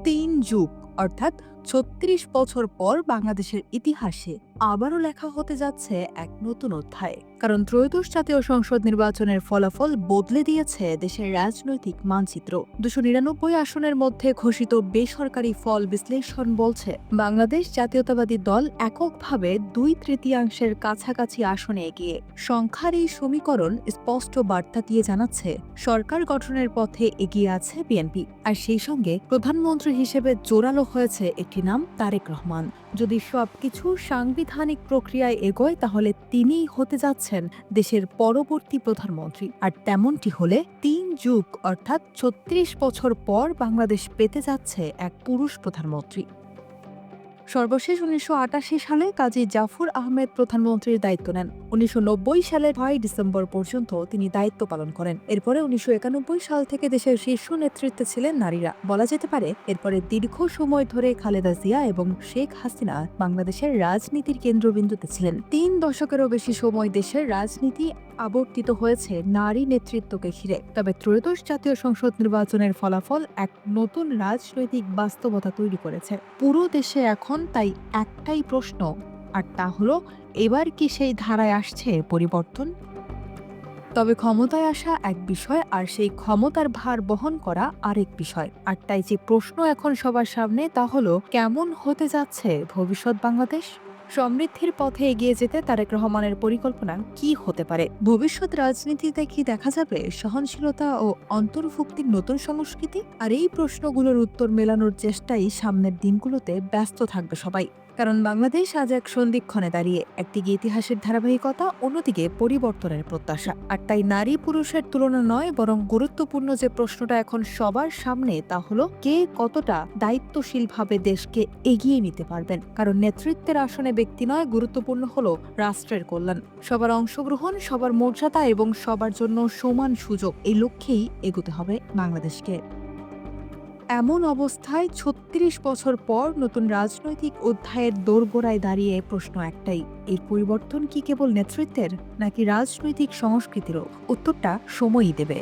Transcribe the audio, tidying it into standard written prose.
তিন যুগ অর্থাৎ ৩৬ বছর পর বাংলাদেশের ইতিহাসে আবারও লেখা হতে যাচ্ছে এক নতুন অধ্যায়। কারণ ত্রয়োদশ জাতীয় সংসদ নির্বাচনের ফলাফল বদলে দিয়েছে দেশের রাজনৈতিক মানচিত্র। ২৯৯ আসনের মধ্যে ঘোষিত বেসরকারি ফল বিশ্লেষণ বলছে বাংলাদেশ জাতীয়তাবাদী দল এককভাবে ২/৩ কাছাকাছি আসনে এগিয়ে। সংখ্যার এই সমীকরণ স্পষ্ট বার্তা দিয়ে জানাচ্ছে সরকার গঠনের পথে এগিয়ে আছে বিএনপি। আর সেই সঙ্গে প্রধানমন্ত্রী হিসেবে জোরালো হয়েছে একটি নাম, তারেক রহমান। যদি সবকিছু সাংবিধানিক প্রক্রিয়ায় এগোয় তাহলে তিনিই হতে যাচ্ছেন দেশের পরবর্তী প্রধানমন্ত্রী। আর তেমনটি হলে ৩ যুগ অর্থাৎ ৩৬ বছর পর বাংলাদেশ পেতে যাচ্ছে এক পুরুষ প্রধানমন্ত্রী। সর্বশেষ ১৯৮৮ সালে কাজী জাফর আহমেদ প্রধানমন্ত্রীর দায়িত্ব নেন। ১৯৯০ সালের ৬ ডিসেম্বর পর্যন্ত তিনি দায়িত্ব পালন করেন। এরপরে ১৯৯১ সাল থেকে দেশের শীর্ষ নেতৃত্বে ছিলেন নারীরা। বলা যেতে পারে এরপরে দীর্ঘ সময় ধরে খালেদা জিয়া এবং শেখ হাসিনা বাংলাদেশের রাজনীতির কেন্দ্রবিন্দুতে ছিলেন। ৩ দশকেরও বেশি সময় দেশের রাজনীতি আবর্তিত হয়েছে নারী নেতৃত্বকে ঘিরে। তবে ত্রয়োদশ জাতীয় সংসদ নির্বাচনের ফলাফল এক নতুন রাজনৈতিক বাস্তবতা তৈরি করেছে। পুরো দেশে এখন তাই একটাই প্রশ্ন, আর তা হলো এবার কি সেই ধারায় আসছে পরিবর্তন? তবে ক্ষমতায় আসা এক বিষয়, আর সেই ক্ষমতার ভার বহন করা আরেক বিষয়। আর তাই যে প্রশ্ন এখন সবার সামনে তা হলো কেমন হতে যাচ্ছে ভবিষ্যৎ বাংলাদেশ? সমৃদ্ধির পথে এগিয়ে যেতে তারেক রহমানের পরিকল্পনা কি হতে পারে? ভবিষ্যৎ রাজনীতিতে কি দেখা যাবে সহনশীলতা ও অন্তর্ভুক্তির নতুন সংস্কৃতি? আর এই প্রশ্নগুলোর উত্তর মেলানোর চেষ্টাই সামনের দিনগুলোতে ব্যস্ত থাকবে সবাই। কারণ বাংলাদেশ আজ এক সন্ধিক্ষণে দাঁড়িয়ে, একদিকে ইতিহাসের ধারাবাহিকতা, অন্যদিকে পরিবর্তনের প্রত্যাশা। আর তাই নারী পুরুষের তুলনা নয়, বরং গুরুত্বপূর্ণ যে প্রশ্নটা এখন সবার সামনে তা হলো কে কতটা দায়িত্বশীলভাবে দেশকে এগিয়ে নিতে পারবেন। কারণ নেতৃত্বের আসনে ব্যক্তি নয়, গুরুত্বপূর্ণ হলো রাষ্ট্রের কল্যাণ, সবার অংশগ্রহণ, সবার মর্যাদা এবং সবার জন্য সমান সুযোগ। এই লক্ষ্যেই এগোতে হবে বাংলাদেশকে। এমন অবস্থায় ৩৬ বছর পর নতুন রাজনৈতিক অধ্যায়ের দোরগোড়ায় দাঁড়িয়ে প্রশ্ন একটাই, এই পরিবর্তন কি কেবল নেতৃত্বের নাকি রাজনৈতিক সংস্কৃতিরও? উত্তরটা সময়ই দেবে।